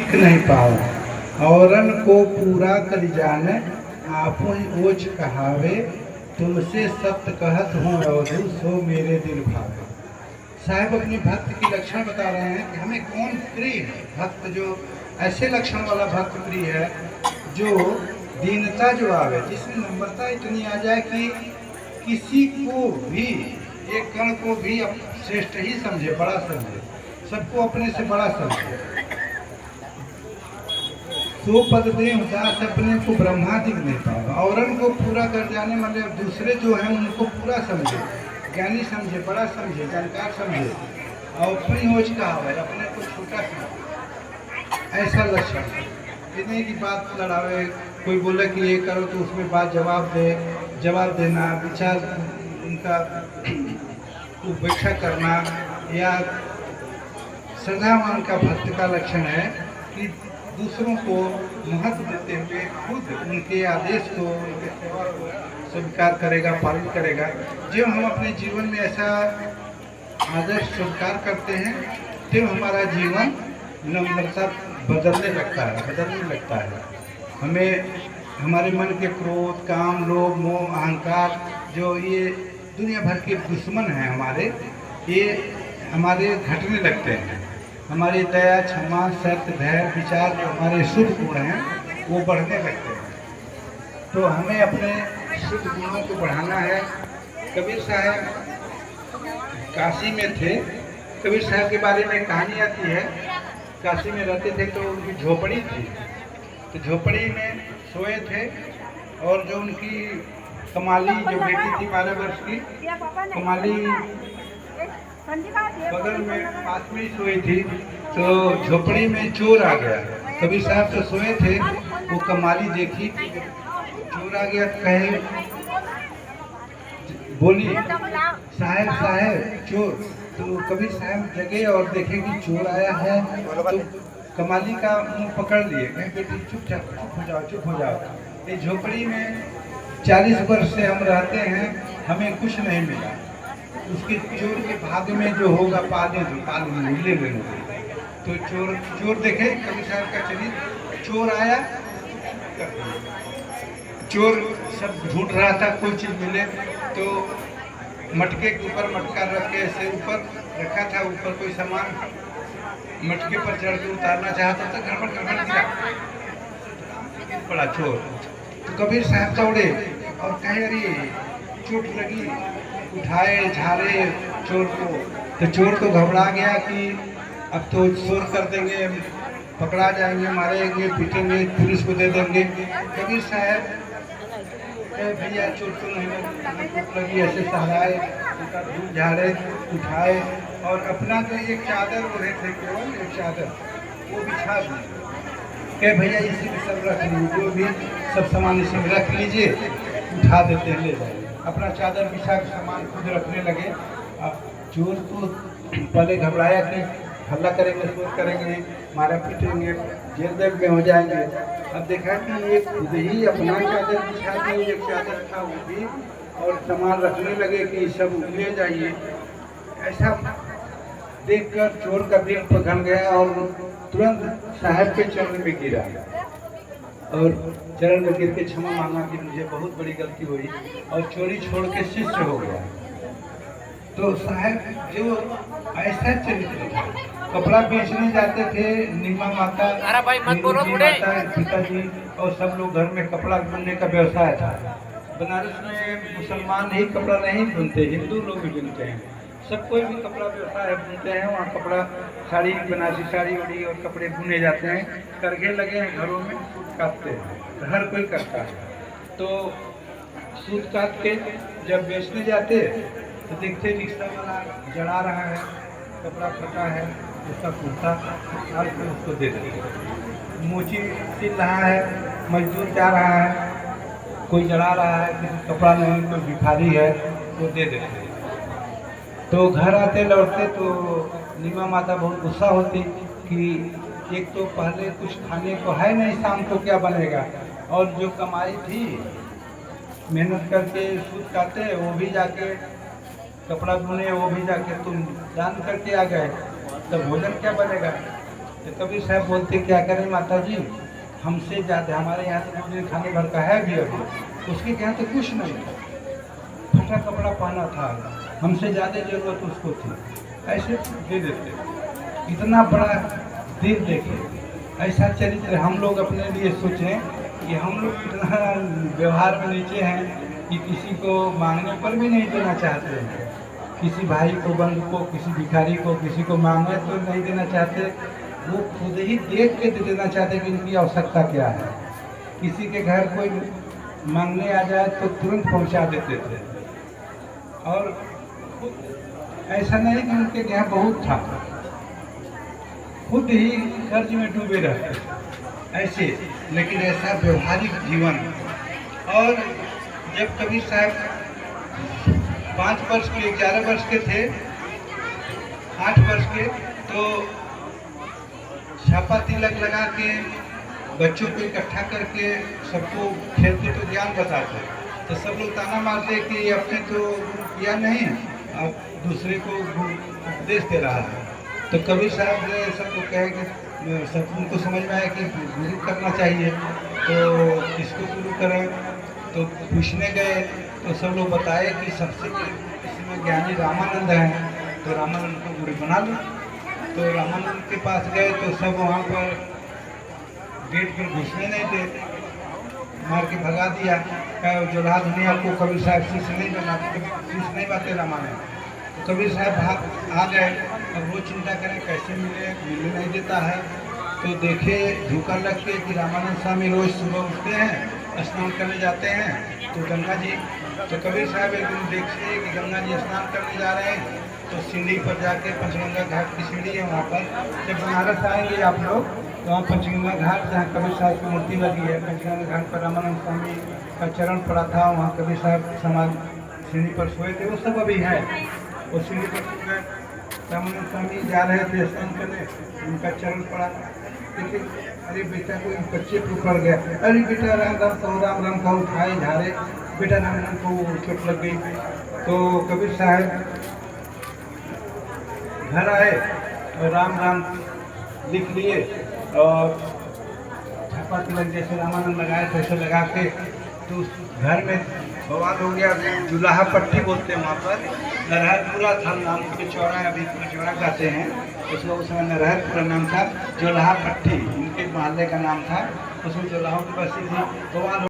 टिक नहीं पाओ, औरन को पूरा कर जाने आपुन ओछ कहावे, तुमसे सत्य कहत हूँ अवधू सो मेरे दिल भावे। साहब अपने भक्त की लक्षण बता रहे हैं कि हमें कौन प्रिय है। भक्त जो ऐसे लक्षण वाला भक्त प्रिय है जो दीनता जो आवे, जिसमें नम्रता इतनी आ जाए कि किसी को भी, एक कण को भी श्रेष्ठ ही समझे, बड़ा समझे, सबको अपने से बड़ा समझे। सो पद दे उदास अपने को ब्रह्मादिक नहीं पाओ, औरन को पूरा कर जाने मतलब दूसरे जो हैं उनको पूरा समझे, ज्ञानी समझे, बड़ा समझे, जानकार समझे, और अपनी ओज का है, अपने को छोटा समझे, ऐसा लक्षण। इतने की बात लड़ावे, कोई बोले कि ये करो तो उसमें बात जवाब देना, विचार उनका उपेक्षा करना, या श्रद्धावान का भक्त का लक्षण है कि दूसरों को महत्व देते हुए खुद उनके आदेश को, उनके सेवा को स्वीकार करेगा, पालन करेगा। जो हम अपने जीवन में ऐसा आदर्श स्वीकार करते हैं तो हमारा जीवन नम्रता बदलने लगता है। हमें हमारे मन के क्रोध, काम, लोभ, मोह, अहंकार, जो ये दुनिया भर के दुश्मन हैं हमारे, ये हमारे घटने लगते हैं। हमारी दया, क्षमा, सत्य, धैर्य, विचार जो हमारे शुद्ध गुण हैं वो बढ़ने लगते हैं। तो हमें अपने शुद्ध गुणों को बढ़ाना है। कबीर साहब काशी में थे। कबीर साहब के बारे में कहानी आती है। काशी में रहते थे तो उनकी झोपड़ी थी, तो झोपड़ी में सोए थे, और जो उनकी कमाली जो बेटी थी 12 वर्ष की, कमाली बगल में पास में ही सोई थी। तो झोपड़ी में चोर आ गया। कबीर साहब तो सोए थे, वो कमाली देखी, चोर आ गया, कहे बोली साहब चोर। तो कबीर साहब जगे और देखे कि चोर आया है, तो कमाली का मुंह पकड़ लिए, कहे बेटी चुप हो जाओ। इस झोपड़ी में 40 वर्ष से हम रहते हैं, हमें कुछ नहीं मिला। उसके चोर के भाग्य में जो होगा पाले ले लेंगे। तो चोर देखे कबीर साहब का चरित्र, चोर आया, चोर सब ढूंढ रहा था कोई चीज़ मिले, तो मटके के ऊपर मटका रख के ऐसे ऊपर रखा था, ऊपर कोई सामान मटके पर चढ़ के उतारना चाहता था, गड़बड़ गिरा पड़ा चोर। तो कबीर साहब दौड़े और कहे अरे चोट लगी, उठाए झाड़े चोर को। तो चोर तो घबरा गया कि अब तो चोर कर देंगे, पकड़ा जाएंगे, मारेंगे, पीटेंगे, पुलिस को दे देंगे। कबीर साहब भैया चोट तो नहीं लगी, ऐसे सहलाए, उनका धूल झाड़े, उठाए, और अपना जो एक चादर ओढ़े थे, केवल एक चादर, वो बिछा दिए। कहे भैया इसी में सब रख लीजिए, जो भी सब सामान इसी में रख लीजिए, उठा देते हैं, ले जाइए। अपना चादर बिछा के सामान खुद रखने लगे। अब चोर तो पहले घबराया कि हल्ला करेंगे, शोर करेंगे, मारा पीटेंगे, जेल में हो जाएंगे। अब देखा कि ये खुद ही अपना चादर बिछा के, एक चादर था वो भी, और सामान रखने लगे कि सब ले जाइए। ऐसा देखकर चोर का दिल पिघल गया और तुरंत साहब के चरण में गिरा, और चरण में गिर के क्षमा मांगा कि मुझे बहुत बड़ी गलती हुई, और चोरी छोड़ के शिष्य हो गया। तो साहब जो ऐसा चरित्र था, कपड़ा बेचने जाते थे, नीमा माता, पिताजी और सब लोग घर में कपड़ा बुनने का व्यवसाय था। बनारस में मुसलमान ही कपड़ा नहीं बुनते, हिंदू लोग भी बुनते हैं, सब कोई भी कपड़ा व्यवसाय बुनते हैं। वहाँ कपड़ा, साड़ी, बनारसी साड़ी उड़ी और कपड़े बुने जाते हैं, करघे लगे हैं घरों में, सूत काटते हैं, तो हर कोई करता है। तो सूत काट के जब बेचने जाते तो देखते रिक्शा वाला जड़ा रहा है, कपड़ा फटा है, उसका कुर्ता और फिर उसको दे देते। मोची सिल रहा है, मजदूर जा रहा है, कोई जड़ा रहा है, किसी कपड़ा नहीं, कोई भिखारी है, वो दे देते। तो घर आते लौटते तो नीमा माता बहुत गुस्सा होती कि एक तो पहले कुछ खाने को है नहीं, शाम को क्या बनेगा, और जो कमाई थी मेहनत करके सूत काटे, वो भी जाके कपड़ा बुने, वो भी जाके तुम दान करके आ गए, तो भोजन क्या बनेगा। तो कबीर साहब बोलते क्या करें माता जी, हमसे ज़्यादा हमारे यहाँ तो 2 दिन खाने भर का है भी अभी, उसके यहाँ तो कुछ नहीं था, फटा कपड़ा पहना था, हमसे ज़्यादा ज़रूरत उसको थी, ऐसे दे देते। इतना बड़ा दिल देखे, ऐसा चरित्र हम लोग अपने लिए सोचें कि हम लोग इतना व्यवहार में नीचे हैं कि किसी को मांगने पर भी नहीं देना चाहते हैं। किसी भाई को, बंधु को, किसी भिखारी को, किसी को मांगे तो नहीं देना चाहते, वो खुद ही देख के दे देना चाहते कि इनकी आवश्यकता क्या है। किसी के घर कोई मांगने आ जाए तो तुरंत पहुंचा देते थे, और ऐसा नहीं कि उनके यहाँ बहुत था, खुद ही कर्ज में डूबे रहते ऐसे, लेकिन ऐसा व्यवहारिक जीवन। और जब कबीर साहब 5 वर्ष के, 11 वर्ष के थे, 8 वर्ष के, तो छापा तिलक लगा के बच्चों को इकट्ठा करके सबको खेलते तो ज्ञान बताते, तो सब लोग ताना मारते कि अपने तो किया नहीं, अब दूसरे को उपदेश दे रहा है। तो कबीर साहब ने सबको कहे कि सब उनको समझ में आया कि गुरु करना चाहिए, तो किसको गुरु करें। तो पूछने गए तो सब लोग बताए कि सबसे इसमें ज्ञानी रामानंद हैं, तो रामानंद को गुरु बना लो। तो रामानंद के पास गए तो सब वहाँ पर गेट पर घुसने नहीं दे, मार के भगा दिया। जोल्हा दुनिया को कबीर साहब शीश नहीं बनाते, शीश नहीं बाते रामानंद। तो कबीर साहब भाग आ गए, अब वो चिंता करें कैसे मिलने नहीं देता है। तो देखे धोखा लग के कि रामानंद स्वामी रोज सुबह उठते हैं, स्नान करने जाते हैं, तो गंगा जी, तो कबीर साहब एक दिन देखिए कि गंगा जी स्नान करने जा रहे हैं, तो सीढ़ी पर जाके पंचगंगा घाट की सीढ़ी है वहाँ पर, जब बनारस आएंगे आप लोग तो वहाँ पंचगंगा घाट जहाँ कबीर साहब की मूर्ति लगी है, पंचगंगा घाट पर रामानंद स्वामी का चरण पड़ा था, वहाँ कबीर साहब समाज सीढ़ी पर सोए थे, वो सब अभी है। वो सीढ़ी पर रामानंद स्वामी जा रहे थे स्नान करने, उनका चरण पड़ा, लेकिन अरे बेटा कोई बच्चे पर पड़ गया, अरे बेटा राम राम कहो, राम राम कहो, उठाए झाड़े, बेटा राम राम को चोट लग गई। तो कबीर साहब घर आए और राम राम लिख लिए, और छापा तिलक जैसे रामानंद लगाए वैसे लगा के, तो उस घर में बवाल हो गया। जुलाहा पट्टी बोलते हैं वहाँ पर, नरहरपुरा था नाम, के चौरा अभी चौरा कहते हैं उसको, उस समय नरहरपुरा नाम था, जुलाहा पट्टी इनके मोहल्ले का नाम था, उसमें जुलाहों की बस्ती थी। बवाल